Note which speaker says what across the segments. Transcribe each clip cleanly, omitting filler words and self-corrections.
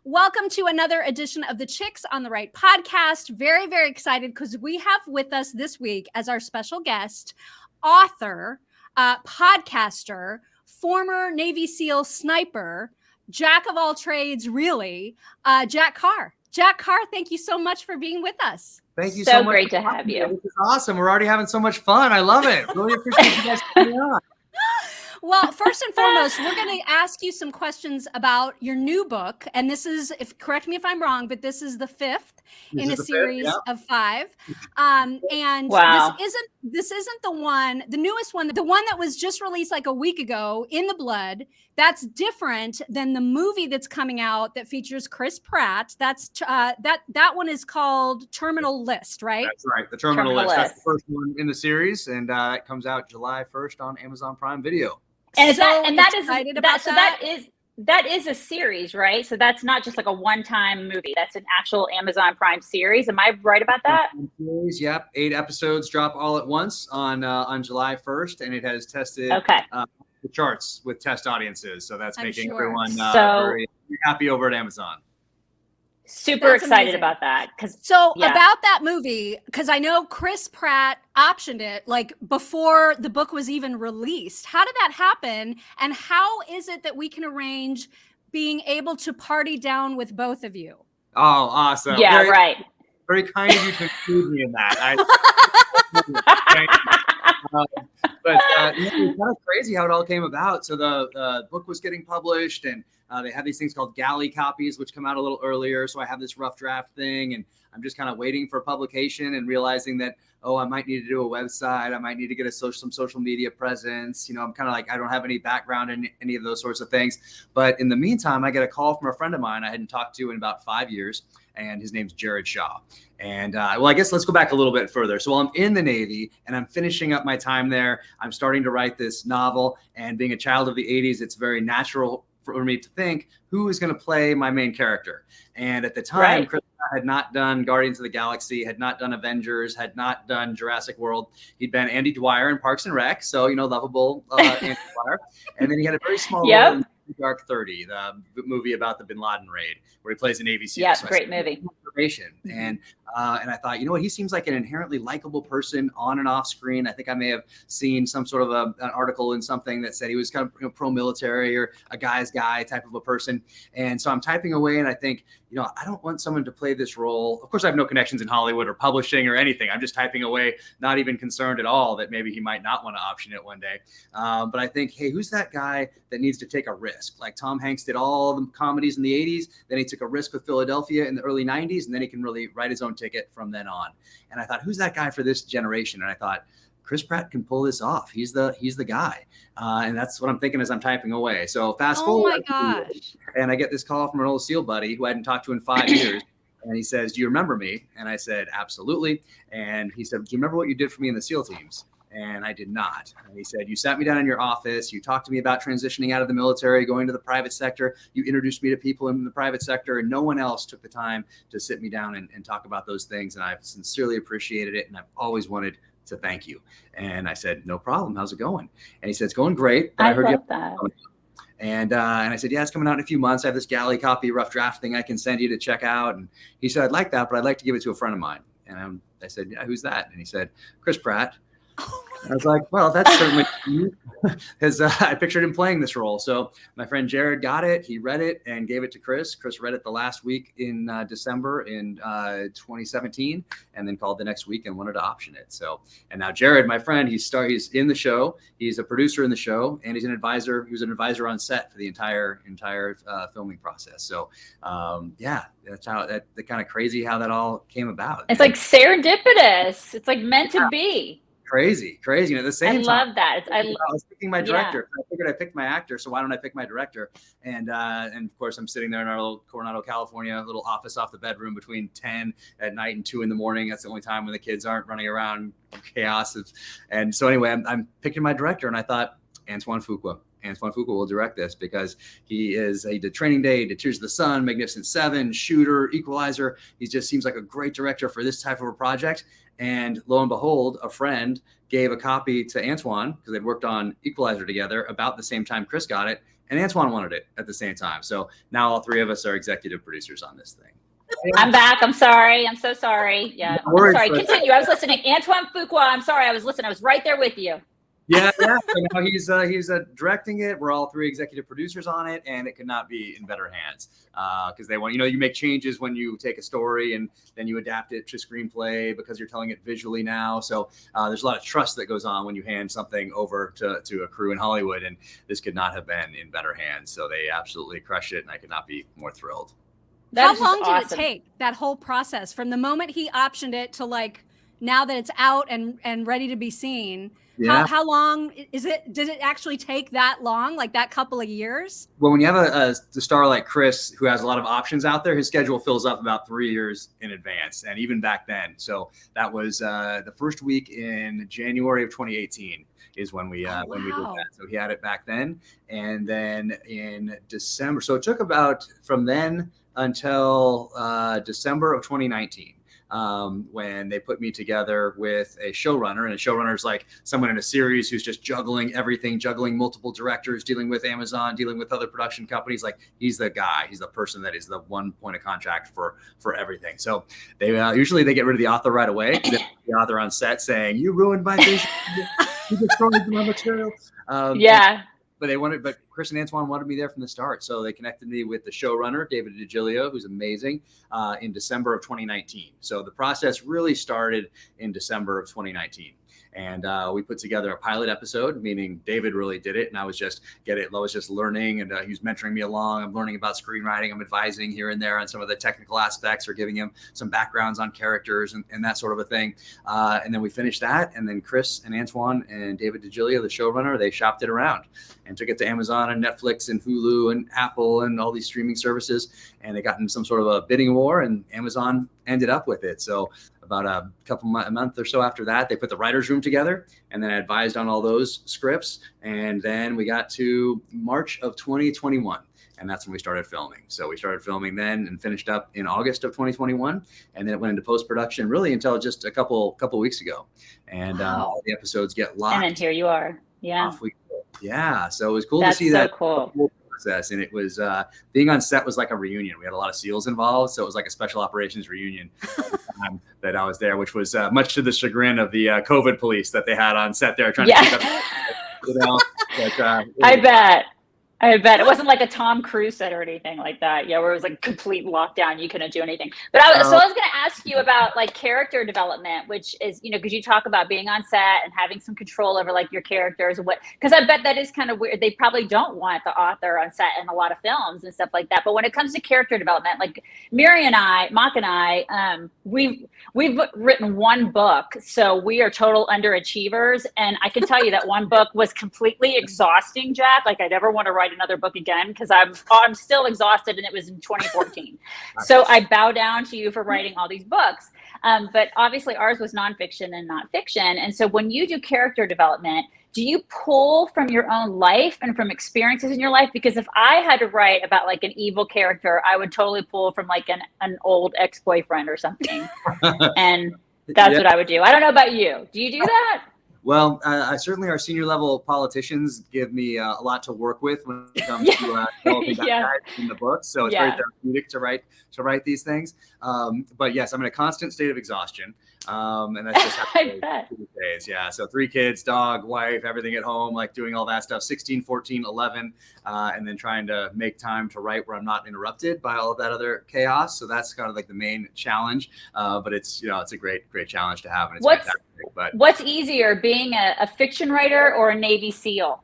Speaker 1: Welcome to another edition of the Chicks on the Right podcast. Very, very excited because we have with us this week as our special guest, author, podcaster, former Navy SEAL sniper, jack of all trades, really, Jack Carr. Jack Carr, thank you so much for being with us.
Speaker 2: Thank you so much.
Speaker 3: Great to have you.
Speaker 2: This is awesome. We're already having so much fun. I love it. Really appreciate you guys coming on.
Speaker 1: Well, first and foremost, we're going to ask you some questions about your new book. And this is, correct me if I'm wrong, but this is the fifth in a series of 5. And
Speaker 3: wow.
Speaker 1: This isn't the newest one, the one that was just released like a week ago, In the Blood. That's different than the movie that's coming out that features Chris Pratt. That's that one is called Terminal List, right?
Speaker 2: That's right. The Terminal List. That's the first one in the series. And it comes out July 1st on Amazon Prime Video.
Speaker 3: And that is a series, right? So that's not just like a one-time movie. That's an actual Amazon Prime series. Am I right about that?
Speaker 2: Series, yep. 8 episodes drop all at once on July 1st, and it has tested the charts with test audiences. So that's making everyone very happy over at Amazon.
Speaker 3: Super excited about that.
Speaker 1: About that movie, because I know Chris Pratt optioned it like before the book was even released. How did that happen? And how is it that we can arrange being able to party down with both of you?
Speaker 2: Oh, awesome.
Speaker 3: Yeah, right.
Speaker 2: Very kind of you to include me in that. But it's kind of crazy how it all came about. So the book was getting published, and they have these things called galley copies, which come out a little earlier. So I have this rough draft thing, and I'm just kind of waiting for publication and realizing that, I might need to do a website. I might need to get some social media presence. I'm kind of like, I don't have any background in any of those sorts of things. But in the meantime, I get a call from a friend of mine I hadn't talked to in about 5 years. And his name's Jared Shaw. And I guess let's go back a little bit further. So while I'm in the Navy and I'm finishing up my time there, I'm starting to write this novel. And being a child of the 80s, it's very natural for me to think, who is going to play my main character? And at the time, Chris had not done Guardians of the Galaxy, had not done Avengers, had not done Jurassic World. He'd been Andy Dwyer in Parks and Rec, so, lovable Andy Dwyer. And then he had a very small role in Dark 30, the movie about the Bin Laden raid, where he plays a Navy SEAL.
Speaker 3: Yeah, so great movie.
Speaker 2: And I thought, he seems like an inherently likable person on and off screen. I think I may have seen some sort of an article in something that said he was kind of pro-military or a guy's guy type of a person. And so I'm typing away, and I think, I don't want someone to play this role. Of course, I have no connections in Hollywood or publishing or anything. I'm just typing away, not even concerned at all that maybe he might not want to option it one day. But I think, hey, who's that guy that needs to take a risk? Like Tom Hanks did all the comedies in the 80s. Then he took a risk with Philadelphia in the early 90s. And then he can really write his own ticket from then on. And I thought, who's that guy for this generation? And I thought, Chris Pratt can pull this off. He's the guy. And that's what I'm thinking as I'm typing away. So fast forward.
Speaker 1: Oh my gosh.
Speaker 2: And I get this call from an old SEAL buddy who I hadn't talked to in 5 years. And he says, do you remember me? And I said, absolutely. And he said, do you remember what you did for me in the SEAL teams? And I did not. And he said, you sat me down in your office. You talked to me about transitioning out of the military, going to the private sector. You introduced me to people in the private sector, and no one else took the time to sit me down and talk about those things. And I've sincerely appreciated it. And I've always wanted to thank you. And I said, no problem. How's it going? And he said, it's going great. But I heard
Speaker 3: love that.
Speaker 2: And I said, yeah, it's coming out in a few months. I have this galley copy rough draft thing I can send you to check out. And he said, I'd like that, but I'd like to give it to a friend of mine. And I said, yeah, who's that? And he said, Chris Pratt. I was like, well, that's certainly because I pictured him playing this role. So my friend Jared got it. He read it and gave it to Chris. Chris read it the last week in December in 2017, and then called the next week and wanted to option it. So, and now Jared, my friend, he's in the show. He's a producer in the show, and he's an advisor. He was an advisor on set for the entire filming process. So, that's how that kind of crazy how that all came about.
Speaker 3: It's like serendipitous. It's like meant to be.
Speaker 2: Crazy. And at the same time,
Speaker 3: I love that. I
Speaker 2: was picking my director. I figured I picked my actor, so why don't I pick my director? And of course, I'm sitting there in our little Coronado, California little office off the bedroom between 10 at night and 2 in the morning. That's the only time when the kids aren't running around chaos. And so anyway, I'm picking my director, and I thought Antoine Fuqua. Antoine Fuqua will direct this because he did Training Day, he did Tears of the Sun, Magnificent Seven, Shooter, Equalizer. He just seems like a great director for this type of a project. And lo and behold, a friend gave a copy to Antoine because they'd worked on Equalizer together about the same time Chris got it. and Antoine wanted it at the same time. So now all three of us are executive producers on this thing.
Speaker 3: I'm back. I'm sorry. I'm so sorry. Yeah.
Speaker 2: No worries,
Speaker 3: I'm sorry. Continue. I was listening. Antoine Fuqua. I'm sorry. I was listening. I was right there with you.
Speaker 2: Yeah. So now he's directing it. We're all three executive producers on it, and it could not be in better hands because they want, you make changes when you take a story and then you adapt it to screenplay because you're telling it visually now. So there's a lot of trust that goes on when you hand something over to a crew in Hollywood, and this could not have been in better hands. So they absolutely crushed it, and I could not be more thrilled.
Speaker 1: How long did it take, that whole process, from the moment he optioned it to like now that it's out and ready to be seen?
Speaker 2: Yeah.
Speaker 1: How long is it? Did it actually take that long, like that couple of years?
Speaker 2: Well, when you have a star like Chris, who has a lot of options out there, his schedule fills up about 3 years in advance, and even back then. So that was the first week in January of 2018 is when we did that. So he had it back then, and then in December. So it took about from then until December of 2019. When they put me together with a showrunner, and a showrunner is like someone in a series who's just juggling everything, juggling multiple directors, dealing with Amazon, dealing with other production companies. Like he's the guy, he's the person that is the one point of contact for everything. So they usually they get rid of the author right away. The author on set saying, "You ruined my vision. You destroyed my material." But Chris and Antoine wanted me there from the start. So they connected me with the showrunner, David DiGilio, who's amazing, in December of 2019. So the process really started in December of 2019. And we put together a pilot episode, meaning David really did it. And I was just learning, and he was mentoring me along. I'm learning about screenwriting. I'm advising here and there on some of the technical aspects, or giving him some backgrounds on characters and that sort of a thing. And then we finished that. And then Chris and Antoine and David DiGilio, the showrunner, they shopped it around and took it to Amazon and Netflix and Hulu and Apple and all these streaming services. And they got in some sort of a bidding war, and Amazon ended up with it. So about a month or so after that, they put the writer's room together, and then I advised on all those scripts. And then we got to March of 2021, and that's when we started filming. So we started filming then and finished up in August of 2021. And then it went into post-production really until just a couple weeks ago. And all the episodes get locked.
Speaker 3: And then here you are. Yeah.
Speaker 2: Yeah. So it was cool to see that.
Speaker 3: That's so cool.
Speaker 2: Process. And it was being on set was like a reunion. We had a lot of SEALs involved, so it was like a special operations reunion that I was there, which was much to the chagrin of the COVID police that they had on set there trying to keep up.
Speaker 3: I bet it wasn't like a Tom Cruise set or anything like that. Yeah, where it was like complete lockdown. You couldn't do anything. But I was going to ask you about like character development, which is, because you talk about being on set and having some control over like your characters and because I bet that is kind of weird. They probably don't want the author on set in a lot of films and stuff like that. But when it comes to character development, like Mock and I, we've written one book, so we are total underachievers. And I can tell you that one book was completely exhausting, Jack. Like I never want to write another book again because I'm still exhausted, and it was in 2014. So I bow down to you for writing all these books. But obviously ours was nonfiction and not fiction. And so when you do character development, do you pull from your own life and from experiences in your life? Because if I had to write about like an evil character, I would totally pull from like an old ex-boyfriend or something. And that's what I would do. I don't know about you. Do you do that?
Speaker 2: Well, certainly our senior level politicians give me a lot to work with when it comes to developing that guide in the book. So it's very therapeutic to write these things. But yes, I'm in a constant state of exhaustion. And that's just these days. Yeah. So 3 kids, dog, wife, everything at home, like doing all that stuff, 16, 14, 11, and then trying to make time to write where I'm not interrupted by all of that other chaos. So that's kind of like the main challenge. But it's a great challenge to have. And it's fantastic. But
Speaker 3: what's easier, being a fiction writer or a Navy SEAL?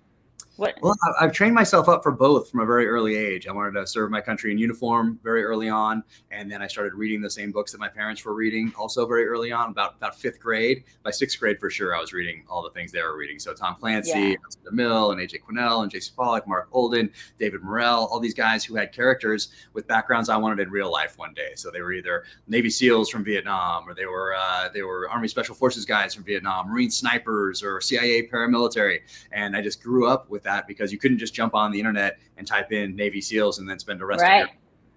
Speaker 2: Well, I've trained myself up for both from a very early age. I wanted to serve my country in uniform very early on. And then I started reading the same books that my parents were reading also very early on, about 5th grade. By 6th grade, for sure, I was reading all the things they were reading. So Tom Clancy, DeMille, and A.J. Quinnell, and J.C. Pollock, Mark Olden, David Morrell, all these guys who had characters with backgrounds I wanted in real life one day. So they were either Navy SEALs from Vietnam, or they were Army Special Forces guys from Vietnam, Marine snipers, or CIA paramilitary. And I just grew up with that because you couldn't just jump on the internet and type in Navy SEALs and then spend the rest of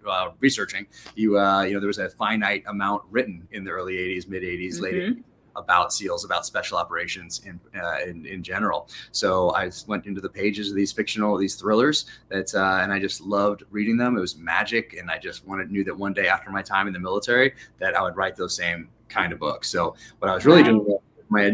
Speaker 2: your researching. There was a finite amount written in the early 80s, mid 80s, late 80s about SEALs, about special operations in general. So I went into the pages of these thrillers and I just loved reading them. It was magic, and I just knew that one day after my time in the military that I would write those same kind of books. So what I was really doing was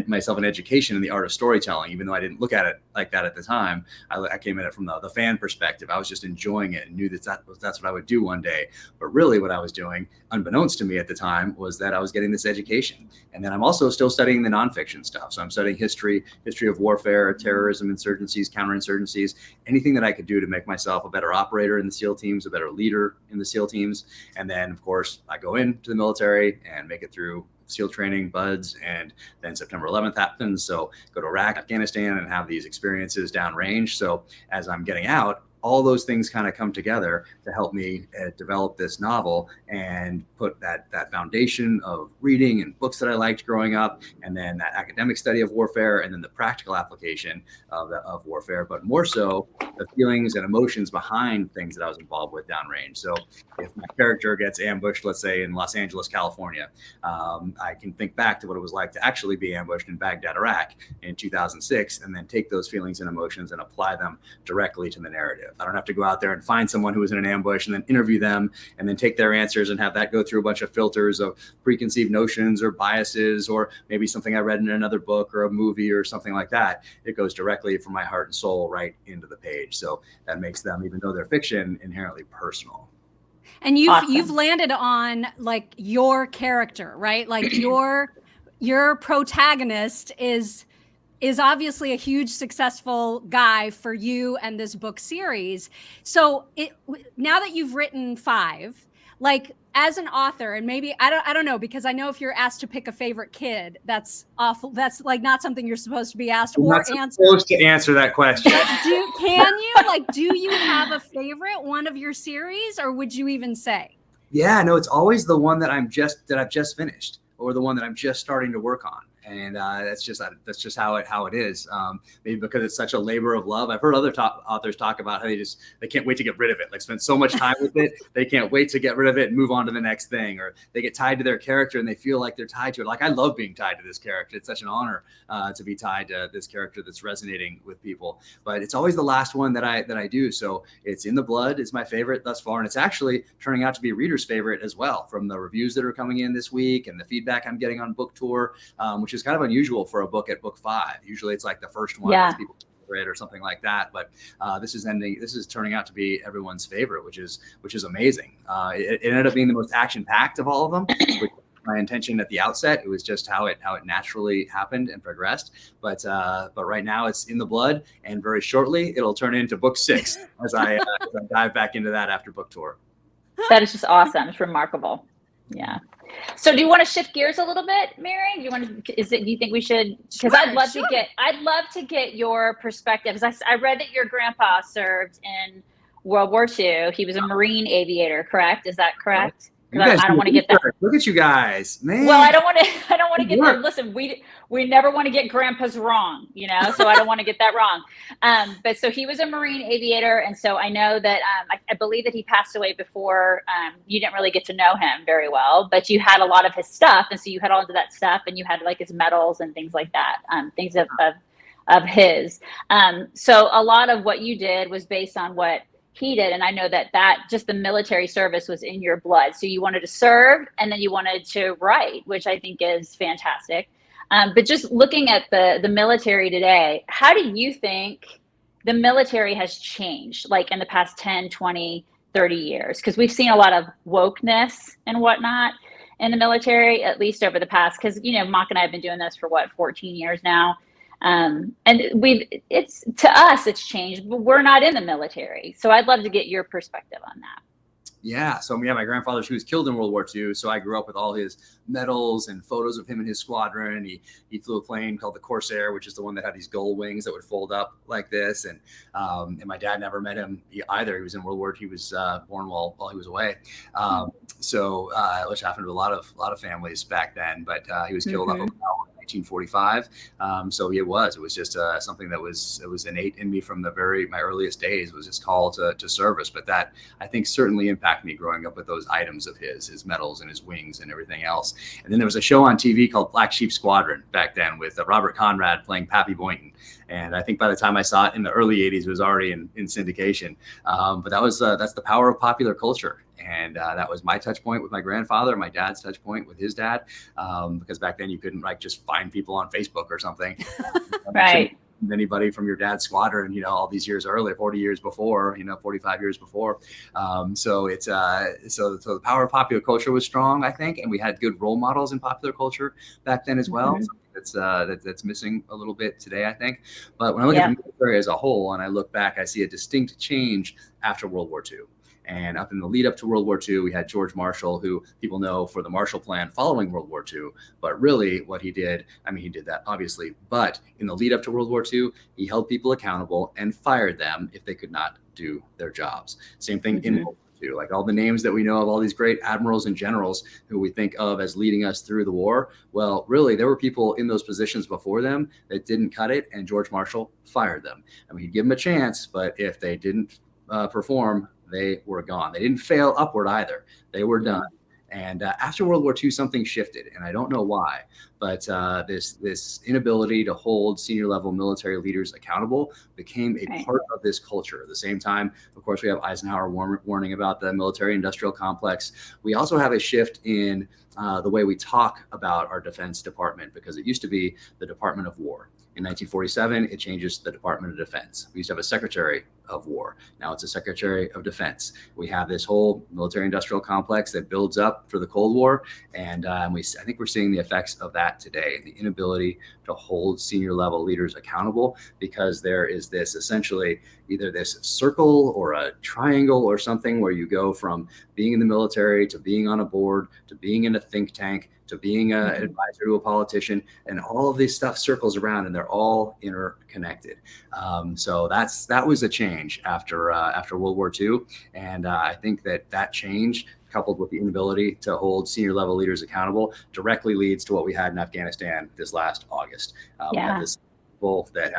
Speaker 2: myself an education in the art of storytelling, even though I didn't look at it like that at the time. I came at it from the fan perspective. I was just enjoying it and knew that's what I would do one day. But really what I was doing, unbeknownst to me at the time, was that I was getting this education. And then I'm also still studying the nonfiction stuff. So I'm studying history of warfare, terrorism, insurgencies, counterinsurgencies, anything that I could do to make myself a better operator in the SEAL teams, a better leader in the SEAL teams. And then, of course, I go into the military and make it through SEAL training, buds, and then September 11th happens. So go to Iraq, Afghanistan, and have these experiences downrange. So as I'm getting out, all those things kind of come together to help me develop this novel and put that foundation of reading and books that I liked growing up, and then that academic study of warfare, and then the practical application of warfare, but more so the feelings and emotions behind things that I was involved with downrange. So if my character gets ambushed, let's say in Los Angeles, California, I can think back to what it was like to actually be ambushed in Baghdad, Iraq in 2006, and then take those feelings and emotions and apply them directly to the narrative. I don't have to go out there and find someone who was in an ambush and then interview them and then take their answers and have that go through a bunch of filters of preconceived notions or biases, or maybe something I read in another book or a movie or something like that. It goes directly from my heart and soul right into the page. So that makes them, even though they're fiction, inherently personal.
Speaker 1: And you've landed on like your character, right? Like your protagonist is obviously a huge successful guy for you and this book series. So now that you've written 5, like as an author, and maybe I don't know, because I know if you're asked to pick a favorite kid, that's awful. That's like not something you're supposed to be asked or answer.
Speaker 2: Supposed to answer that question.
Speaker 1: Do you have a favorite one of your series, or would you even say?
Speaker 2: Yeah, no, it's always the one that I've just finished, or the one that I'm just starting to work on. And that's just how it is. Maybe because it's such a labor of love. I've heard other authors talk about how they can't wait to get rid of it. Like spend so much time with it, they can't wait to get rid of it and move on to the next thing. Or they get tied to their character and they feel like they're tied to it. Like I love being tied to this character. It's such an honor to be tied to this character that's resonating with people. But it's always the last one that I do. So it's In the Blood is my favorite thus far, and it's actually turning out to be a reader's favorite as well, from the reviews that are coming in this week and the feedback I'm getting on book tour, which is kind of unusual for a book at book 5. Usually it's like the first one that people read or something like that. But this is turning out to be everyone's favorite, which is amazing. It ended up being the most action-packed of all of them, which was my intention at the outset. It was just how it naturally happened and progressed. But right now it's In the Blood, and very shortly it'll turn into book 6 as I dive back into that after book tour.
Speaker 3: That is just awesome. It's remarkable. Yeah. So do you want to shift gears a little bit, Mary? Do you think we should? Because I'd love to get your perspective. Because I read that your grandpa served in World War II. He was a Marine aviator, correct? Is that correct? I don't want to get that.
Speaker 2: Look at you guys, man.
Speaker 3: Well, I don't want to get there. Listen, we never want to get grandpas wrong, so I don't want to get that wrong. But so he was a Marine aviator. And so I know that I believe that he passed away before you didn't really get to know him very well, but you had a lot of his stuff. And so you had all of that stuff, and you had like his medals and things like that, things of his. So a lot of what you did was based on what he did. And I know that just the military service was in your blood. So you wanted to serve, and then you wanted to write, which I think is fantastic. But just looking at the military today, how do you think the military has changed, like in the past 10, 20, 30 years? Because we've seen a lot of wokeness and whatnot in the military, at least over the past, because, Mock and I have been doing this for 14 years now. And to us, it's changed, but we're not in the military. So I'd love to get your perspective on that.
Speaker 2: Yeah. So my grandfather, he was killed in World War II. So I grew up with all his medals and photos of him and his squadron. He flew a plane called the Corsair, which is the one that had these gull wings that would fold up like this. And my dad never met him either. He was in World War II. He was born while he was away. Which happened to a lot of families back then. But he was killed off of 1945. So it was just something that was innate in me from my earliest days, was his call to service. But that, I think, certainly impacted me growing up with those items of his medals and his wings and everything else. And then there was a show on TV called Black Sheep Squadron back then with Robert Conrad playing Pappy Boynton. And I think by the time I saw it in the early 80s, it was already in syndication. But that's the power of popular culture. And that was my touch point with my grandfather, my dad's touch point with his dad, because back then you couldn't just find people on Facebook or something.
Speaker 3: Right.
Speaker 2: Anybody from your dad's squadron, all these years earlier, 40 years before, 45 years before. So the power of popular culture was strong, I think. And we had good role models in popular culture back then as well. Mm-hmm. That's missing a little bit today, I think. But when I look at the military as a whole and I look back, I see a distinct change after World War II. And up in the lead up to World War II, we had George Marshall, who people know for the Marshall Plan following World War II. But really what he did, he did that obviously, but in the lead up to World War II, he held people accountable and fired them if they could not do their jobs. Same thing in World War II. Like all the names that we know of, all these great admirals and generals who we think of as leading us through the war. Well, really, there were people in those positions before them that didn't cut it, and George Marshall fired them. He'd give them a chance, but if they didn't perform, they were gone. They didn't fail upward either. They were done. And after World War II, something shifted, and I don't know why, but this inability to hold senior level military leaders accountable became a part of this culture. At the same time, of course, we have Eisenhower warning about the military-industrial complex. We also have a shift in the way we talk about our Defense Department, because it used to be the Department of War. In 1947, it changes to the Department of Defense. We used to have a Secretary of War. Now it's a Secretary of Defense. We have this whole military-industrial complex that builds up for the Cold War, and I think we're seeing the effects of that today, the inability to hold senior level leaders accountable, because there is this essentially either this circle or a triangle or something where you go from being in the military to being on a board to being in a think tank to being an advisor to a politician, and all of this stuff circles around, and they're all interconnected. So that was a change after World War II, and I think that change, coupled with the inability to hold senior level leaders accountable, directly leads to what we had in Afghanistan this last August. We had this people that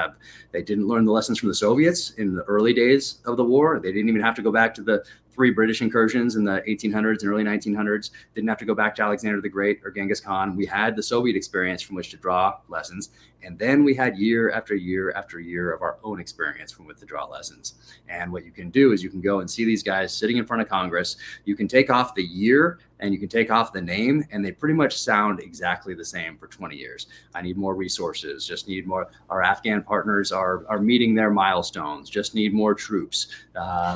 Speaker 2: they didn't learn the lessons from the Soviets in the early days of the war. They didn't even have to go back to the 3 British incursions in the 1800s and early 1900s. Didn't have to go back to Alexander the Great or Genghis Khan. We had the Soviet experience from which to draw lessons. And then we had year after year after year of our own experience from which to draw lessons. And what you can do is you can go and see these guys sitting in front of Congress. You can take off the year and you can take off the name, and they pretty much sound exactly the same for 20 years. I need more resources, just need more. Our Afghan partners are meeting their milestones, just need more troops,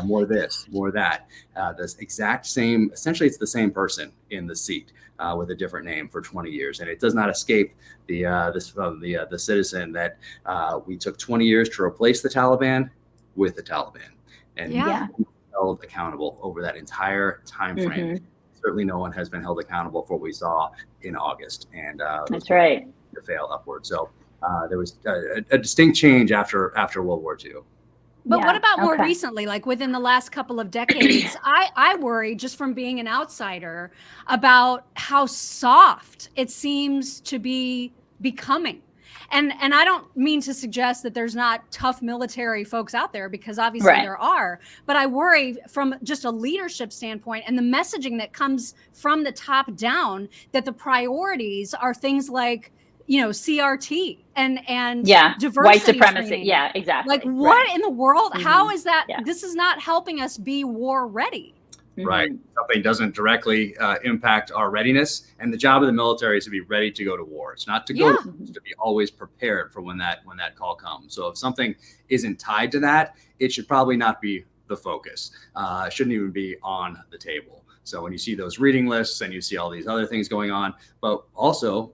Speaker 2: more this, more that. This exact same, essentially it's the same person in the seat with a different name for 20 years. And it does not escape the citizen that we took 20 years to replace the Taliban with the Taliban. And held accountable over that entire time frame. Certainly no one has been held accountable for what we saw in August. And
Speaker 3: that's right.
Speaker 2: To fail upward. So there was a distinct change after World War II.
Speaker 1: But what about more recently, like within the last couple of decades? I worry, just from being an outsider, about how soft it seems to be becoming. And I don't mean to suggest that there's not tough military folks out there, because obviously there are, but I worry from just a leadership standpoint and the messaging that comes from the top down, that the priorities are things like, CRT and diversity,
Speaker 3: white supremacy.
Speaker 1: training.
Speaker 3: Yeah, exactly.
Speaker 1: Like what in the world? How is that? This is not helping us be war ready.
Speaker 2: Right. Something doesn't directly impact our readiness. And the job of the military is to be ready to go to war. It's not to go, it's to be always prepared for when that call comes. So if something isn't tied to that, it should probably not be the focus. It shouldn't even be on the table. So when you see those reading lists and you see all these other things going on, but also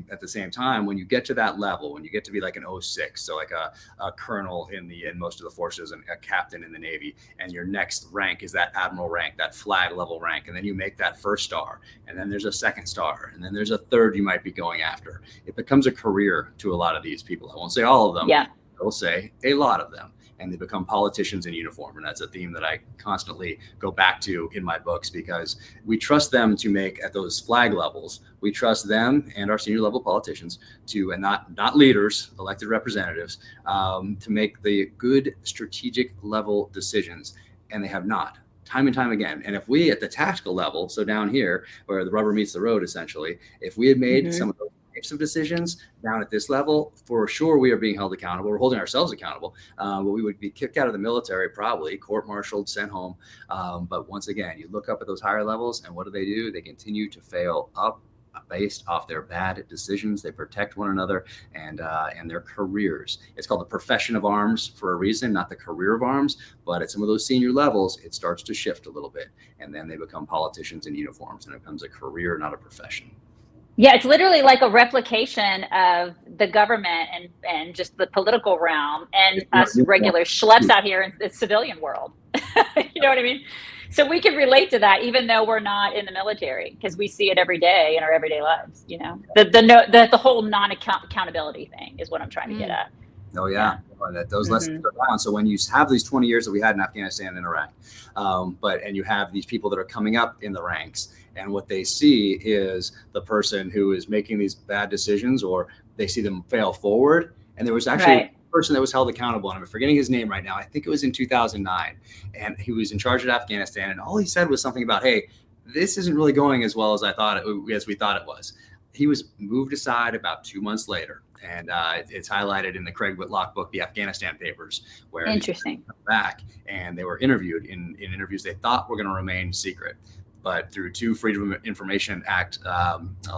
Speaker 2: at the same time, when you get to that level, when you get to be like an 06, so like a colonel in most of the forces and a captain in the Navy, and your next rank is that admiral rank, that flag level rank, and then you make that first star, and then there's a second star, and then there's a third you might be going after. It becomes a career to a lot of these people. I won't say all of them. I will say a lot of them. and they become politicians in uniform. And that's a theme that I constantly go back to in my books, because we trust them to make, at those flag levels, we trust them and our senior level politicians to, and not leaders, elected representatives, to make the good strategic level decisions. And they have not, time and time again. And if we at the tactical level, so down here where the rubber meets the road, essentially, if we had made some of those types of decisions down at this level, for sure we are being held accountable. We're holding ourselves accountable, but we would be kicked out of the military, probably court-martialed, sent home. But once again, you look up at those higher levels, and what do? They continue to fail up based off their bad decisions. They protect one another and their careers. It's called the profession of arms for a reason, not the career of arms. But at some of those senior levels, it starts to shift a little bit, and then they become politicians in uniforms, and it becomes a career, not a profession.
Speaker 3: Yeah, it's literally like a replication of the government and just the political realm, and us regular schleps out here in the civilian world. You know what I mean? So we can relate to that, even though we're not in the military, because we see it every day in our everyday lives. You know, the whole non-accountability thing is what I'm trying to get at.
Speaker 2: Oh yeah, that those lessons are down. So when you have these 20 years that we had in Afghanistan and Iraq, and you have these people that are coming up in the ranks, and what they see is the person who is making these bad decisions, or they see them fail forward. And there was actually a person that was held accountable, and I'm forgetting his name right now. I think it was in 2009, and he was in charge of Afghanistan. And all he said was something about, hey, this isn't really going as well as we thought it was. He was moved aside about 2 months later. And it's highlighted in the Craig Whitlock book, The Afghanistan Papers, where
Speaker 3: interesting
Speaker 2: back, and they were interviewed in interviews they thought were going to remain secret. But through 2 Freedom of Information Act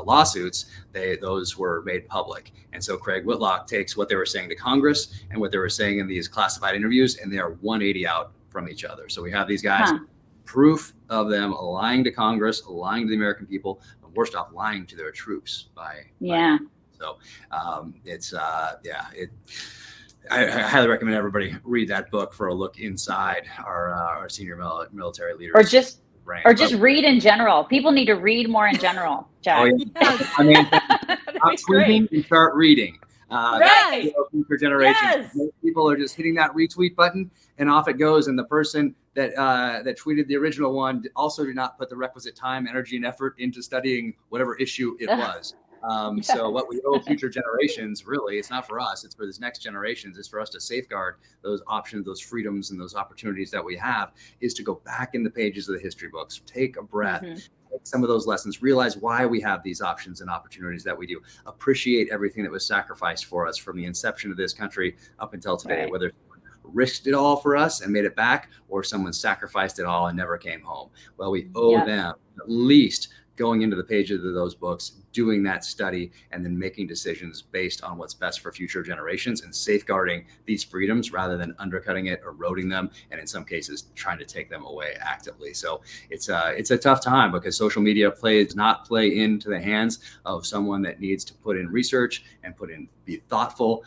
Speaker 2: lawsuits, those were made public. And so Craig Whitlock takes what they were saying to Congress and what they were saying in these classified interviews, and they are 180 out from each other. So we have these guys, proof of them lying to Congress, lying to the American people, but worst off, lying to their troops by so I highly recommend everybody read that book for a look inside our senior military leaders.
Speaker 3: Or just read in general. People need to read more in general, Jack.
Speaker 2: Oh, yeah. I mean, stop tweeting and start reading.
Speaker 3: Right.
Speaker 2: Future generations.
Speaker 3: Yes.
Speaker 2: Most people are just hitting that retweet button, and off it goes. And the person that tweeted the original one also did not put the requisite time, energy, and effort into studying whatever issue it was. So what we owe future generations, really, it's not for us, it's for this next generations, it's for us to safeguard those options, those freedoms, and those opportunities that we have, is to go back in the pages of the history books, take a breath, take some of those lessons, realize why we have these options and opportunities that we do, appreciate everything that was sacrificed for us from the inception of this country up until today, whether risked it all for us and made it back, or someone sacrificed it all and never came home. Well, we owe them at least going into the pages of those books, doing that study, and then making decisions based on what's best for future generations, and safeguarding these freedoms rather than undercutting it, eroding them, and in some cases trying to take them away actively. So it's a tough time, because social media does not play into the hands of someone that needs to put in research and be thoughtful,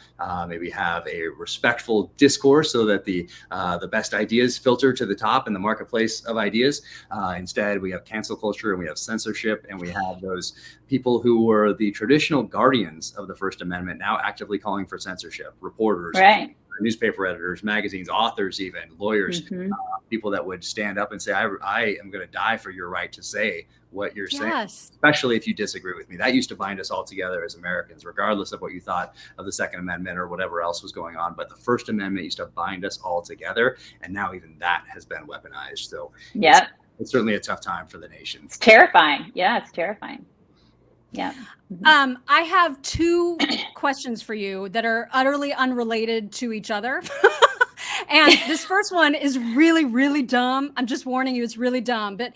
Speaker 2: maybe have a respectful discourse so that the best ideas filter to the top in the marketplace of ideas. Instead, we have cancel culture, and we have censorship, and we have those people who were the traditional guardians of the First Amendment now actively calling for censorship, reporters, newspaper editors, magazines, authors, even lawyers, people that would stand up and say, I am going to die for your right to say what you're saying, especially if you disagree with me. That used to bind us all together as Americans, regardless of what you thought of the Second Amendment or whatever else was going on. But the First Amendment used to bind us all together, and now even that has been weaponized. So it's certainly a tough time for the nation.
Speaker 3: It's terrifying. Yeah, it's terrifying. Yeah.
Speaker 1: I have 2 questions for you that are utterly unrelated to each other. And this first one is really, really dumb. I'm just warning you, it's really dumb. But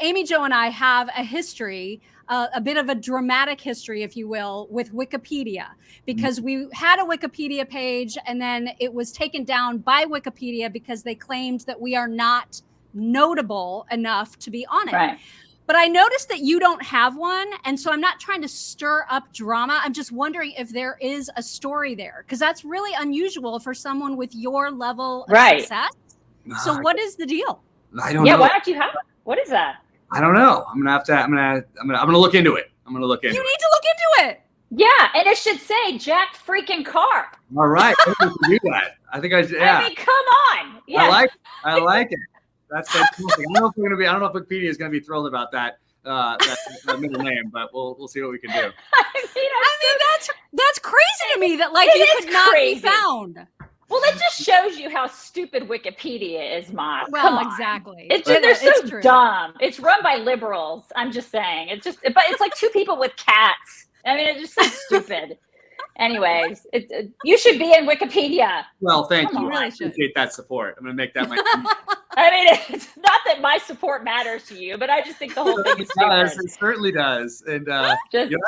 Speaker 1: Amy Jo and I have a history, a bit of a dramatic history, if you will, with Wikipedia, because we had a Wikipedia page, and then it was taken down by Wikipedia because they claimed that we are not notable enough to be on it. But I noticed that you don't have one. And so I'm not trying to stir up drama. I'm just wondering if there is a story there, because that's really unusual for someone with your level of success. So what is the deal?
Speaker 2: I don't know.
Speaker 3: Yeah, why don't you have it? What is that?
Speaker 2: I don't know. I'm gonna look into it. You need
Speaker 1: to look into it.
Speaker 3: Yeah, and it should say Jack freaking Carr.
Speaker 2: All right, I think we can do that. I think
Speaker 3: I mean, come on. Yeah.
Speaker 2: I like it. That's fantastic. I don't know if Wikipedia is gonna be thrilled about that middle name, but we'll see what we can do.
Speaker 1: I mean, that's crazy to me that like you could not be found.
Speaker 3: Well, it just shows you how stupid Wikipedia is, Ma.
Speaker 1: Well,
Speaker 3: Come on.
Speaker 1: exactly.
Speaker 3: They're so dumb. It's run by liberals. I'm just saying. But it's like two people with cats. I mean, it's just so stupid. Anyways, you should be in Wikipedia.
Speaker 2: Well, thank you.
Speaker 1: Really
Speaker 2: I appreciate that support. I'm going to make that my.
Speaker 3: I mean, it's not that my support matters to you, but I just think the whole thing is stupid.
Speaker 2: It certainly does. And that's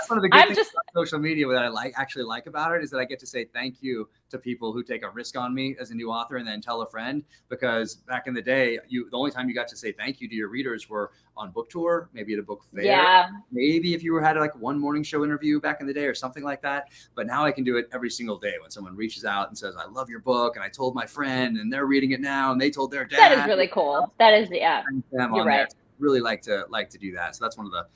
Speaker 2: one of the good things about social media that I actually like about it is that I get to say thank you to people who take a risk on me as a new author and then tell a friend, because back in the day, the only time you got to say thank you to your readers were on book tour, maybe at a book fair.
Speaker 3: Yeah.
Speaker 2: Maybe if you had like one morning show interview back in the day or something like that. But now I can do it every single day when someone reaches out and says, I love your book and I told my friend and they're reading it now and they told their dad.
Speaker 3: That is really cool. That is, yeah.
Speaker 2: You're right. Really like to do that. So that's one of the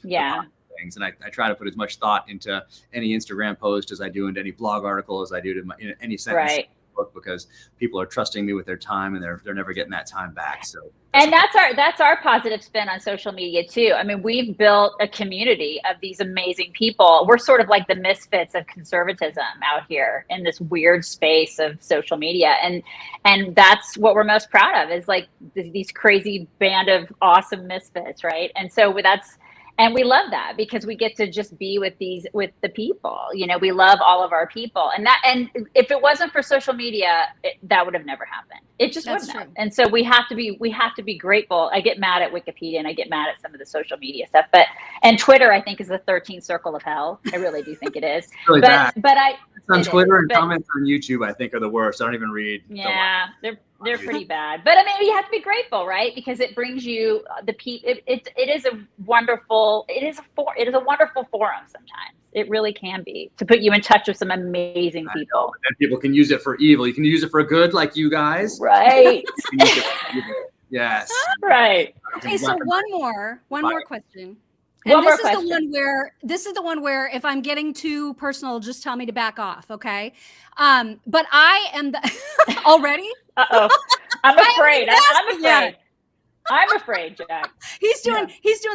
Speaker 2: things. And I try to put as much thought into any Instagram post as I do into any blog article as I do to any sentence in the book, because people are trusting me with their time and they're never getting that time back. So
Speaker 3: that's our positive spin on social media too. I mean, we've built a community of these amazing people. We're sort of like the misfits of conservatism out here in this weird space of social media. And that's what we're most proud of, is like these crazy band of awesome misfits, right? And so and we love that because we get to just be with the people. You know, we love all of our people, and if it wasn't for social media, that would have never happened. It just wouldn't have. And so we have to be grateful. I get mad at Wikipedia and I get mad at some of the social media stuff, and Twitter I think is the 13th circle of hell. I really do think it is.
Speaker 2: Really
Speaker 3: but
Speaker 2: on Twitter and comments on YouTube I think are the worst. I don't even read.
Speaker 3: Yeah, they're pretty bad. But I mean, you have to be grateful, right? Because it brings you it is a wonderful forum sometimes. It really can be, to put you in touch with some amazing people.
Speaker 2: And people can use it for evil. You can use it for good, like you guys.
Speaker 3: Right.
Speaker 2: Yes.
Speaker 3: Right.
Speaker 1: Okay, so one more question. This is the one where if I'm getting too personal, just tell me to back off, okay? But I am already.
Speaker 3: Uh-oh. I'm afraid. I'm afraid, Jack.
Speaker 1: He's doing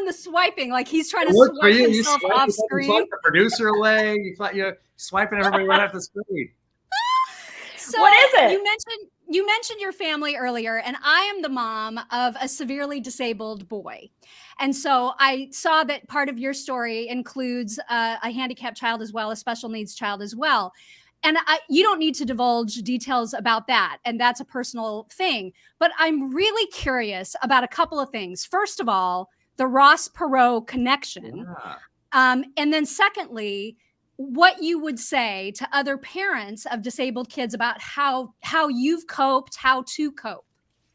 Speaker 1: the swiping, like he's trying to swipe himself off screen.
Speaker 2: You swipe the producer away. You're swiping everybody right off the screen.
Speaker 3: So what is it?
Speaker 1: You mentioned your family earlier, and I am the mom of a severely disabled boy. And so I saw that part of your story includes a handicapped child as well, a special needs child as well. And you don't need to divulge details about that. And that's a personal thing. But I'm really curious about a couple of things. First of all, the Ross Perot connection. Yeah. And then secondly, what you would say to other parents of disabled kids about how you've coped, how to cope.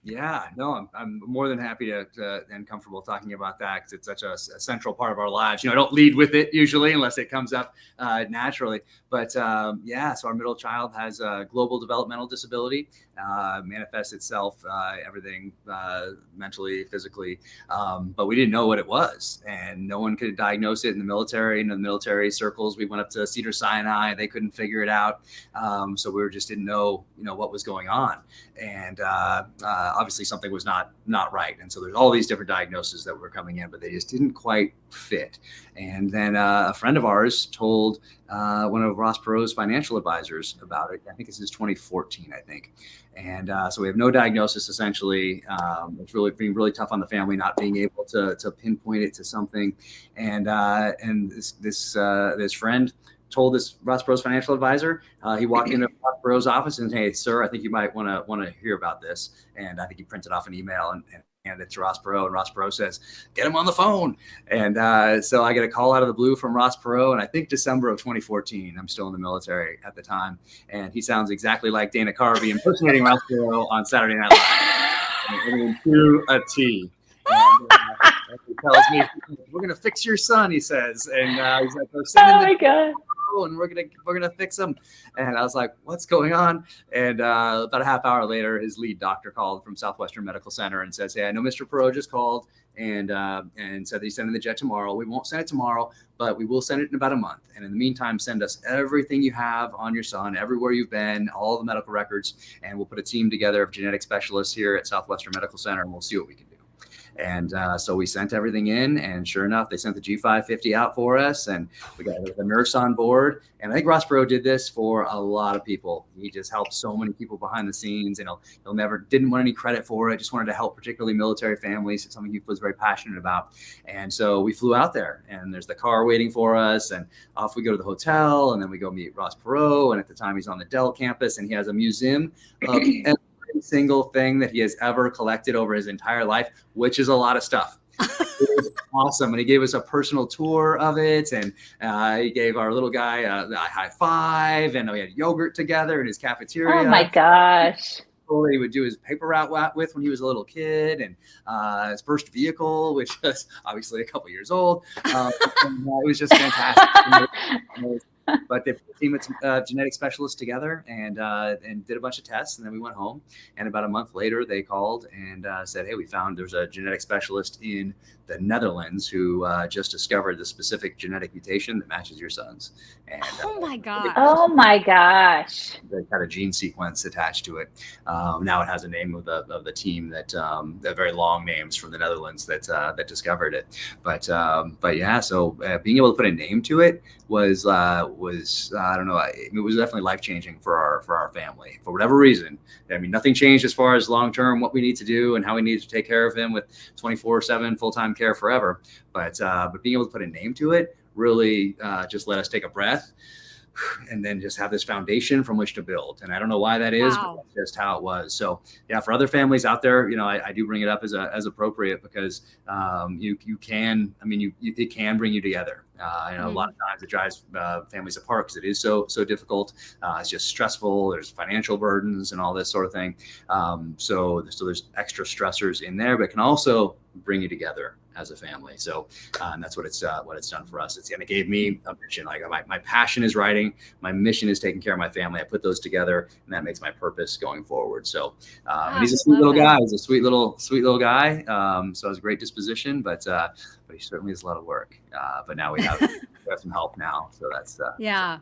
Speaker 2: Yeah, no, I'm more than happy to and comfortable talking about that because it's such a central part of our lives. You know, I don't lead with it usually unless it comes up naturally. But so our middle child has a global developmental disability, manifests itself, everything mentally, physically, but we didn't know what it was, and no one could diagnose it in the military. In the military circles, we went up to Cedars-Sinai, they couldn't figure it out, so we just didn't know, what was going on, and obviously something was not right, and so there's all these different diagnoses that were coming in, but they just didn't quite fit. And then a friend of ours told one of Ross Perot's financial advisors about it. I think this is 2014, I think. And so we have no diagnosis, essentially. It's really being really tough on the family, not being able to pinpoint it to something. And this friend told this Ross Perot's financial advisor. He walked into Ross Perot's office and, "Hey, sir, I think you might want to hear about this." And I think he printed off an email and handed it to Ross Perot, and Ross Perot says, "Get him on the phone." And so I get a call out of the blue from Ross Perot, and I think December of 2014. I'm still in the military at the time, and he sounds exactly like Dana Carvey impersonating Ross Perot on Saturday Night Live. I mean, to a T. And he tells me, "We're gonna fix your son," he says, and he's like, "Oh my God." go and we're gonna fix him. And I was like, what's going on? And about a half hour later, his lead doctor called from Southwestern Medical Center and says, hey, I know Mr. Perot just called and said that he's sending the jet tomorrow. We won't send it tomorrow, but we will send it in about a month. And in the meantime, send us everything you have on your son, everywhere you've been, all the medical records, and we'll put a team together of genetic specialists here at Southwestern Medical Center, and we'll see what we can do. And so we sent everything in, and sure enough, they sent the G550 out for us, and we got the nurse on board. And I think Ross Perot did this for a lot of people. He just helped so many people behind the scenes. You know, he'll never didn't want any credit for it. Just wanted to help, particularly military families. It's something he was very passionate about. And so we flew out there, and there's the car waiting for us, and off we go to the hotel, and then we go meet Ross Perot. And at the time, he's on the Dell campus, and he has a museum of single thing that he has ever collected over his entire life, which is a lot of stuff. It was awesome. And he gave us a personal tour of it, and he gave our little guy a high five, and we had yogurt together in his cafeteria.
Speaker 3: Oh my gosh.
Speaker 2: That he would do his paper route with when he was a little kid, and his first vehicle, which was obviously a couple years old. It was just fantastic. But they put a team of genetic specialists together and did a bunch of tests, and then we went home. And about a month later, they called and said, "Hey, we found there's a genetic specialist in the Netherlands who just discovered the specific genetic mutation that matches your son's." And
Speaker 1: oh my gosh!
Speaker 3: Oh my gosh!
Speaker 2: They had a gene sequence attached to it. Now it has a name of the team that they're very long names from the Netherlands that discovered it. But yeah, so being able to put a name to it was I don't know, it was definitely life-changing for our family for whatever reason. I mean, nothing changed as far as long-term what we need to do and how we need to take care of him with 24/7 full-time care forever. But being able to put a name to it really just let us take a breath and then just have this foundation from which to build. And I don't know why that is,
Speaker 1: Wow.
Speaker 2: but that's just how it was. So yeah, for other families out there, you know, I do bring it up as appropriate because it can bring you together. You know, a lot of times it drives families apart because it is so difficult. It's just stressful. There's financial burdens and all this sort of thing. So there's extra stressors in there, but it can also bring you together as a family. So and that's what it's done for us. It gave me a mission. Like my passion is writing, my mission is taking care of my family. I put those together, and that makes my purpose going forward. So and he's a sweet little guy. He's a sweet little guy. So has a great disposition, but he certainly has a lot of work. But now we have some help now. So that's
Speaker 1: yeah.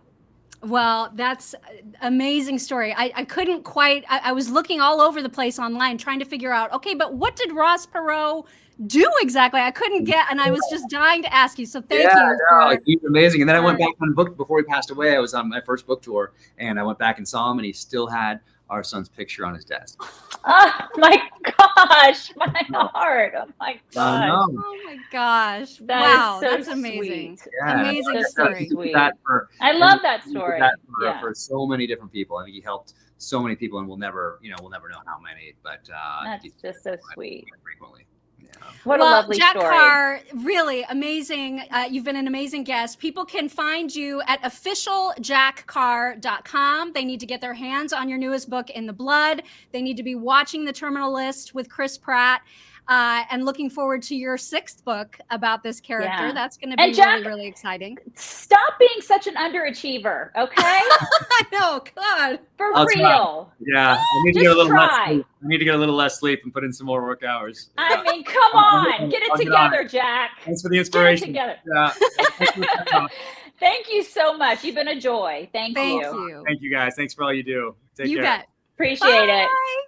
Speaker 1: Well, that's amazing story. I couldn't quite, I was looking all over the place online trying to figure out, okay, but what did Ross Perot do exactly? I couldn't get, and I was just dying to ask you. So thank you.
Speaker 2: He's amazing. And then I went back on the book before he passed away. I was on my first book tour, and I went back and saw him, and he still had our son's picture on his desk.
Speaker 3: Oh my gosh, my heart. Oh my gosh.
Speaker 1: Oh my gosh.
Speaker 3: Wow,
Speaker 1: that's amazing.
Speaker 2: Yeah,
Speaker 1: amazing story.
Speaker 3: I love that story.
Speaker 2: For so many different people. I think he helped so many people, and we'll never know how many, but
Speaker 3: that's just so sweet.
Speaker 2: Frequently. Yeah.
Speaker 3: What a lovely
Speaker 1: Jack
Speaker 3: story.
Speaker 1: Carr, really amazing. You've been an amazing guest. People can find you at officialjackcarr.com. They need to get their hands on your newest book, In the Blood. They need to be watching The Terminal List with Chris Pratt. And looking forward to your 6th book about this character. Yeah. That's going to be Jack, really exciting.
Speaker 3: Stop being such an underachiever, okay?
Speaker 1: I know, God.
Speaker 3: For real.
Speaker 2: Yeah, I need to get a little less sleep. I need to get a little less sleep and put in some more work hours.
Speaker 3: Yeah. I mean, come on. Get it together, Jack.
Speaker 2: Thanks for the inspiration.
Speaker 3: Get it together. Yeah. Thank you so much. You've been a joy. Thank you.
Speaker 2: Thank you, guys. Thanks for all you do. Take care.
Speaker 1: You bet.
Speaker 3: Appreciate it.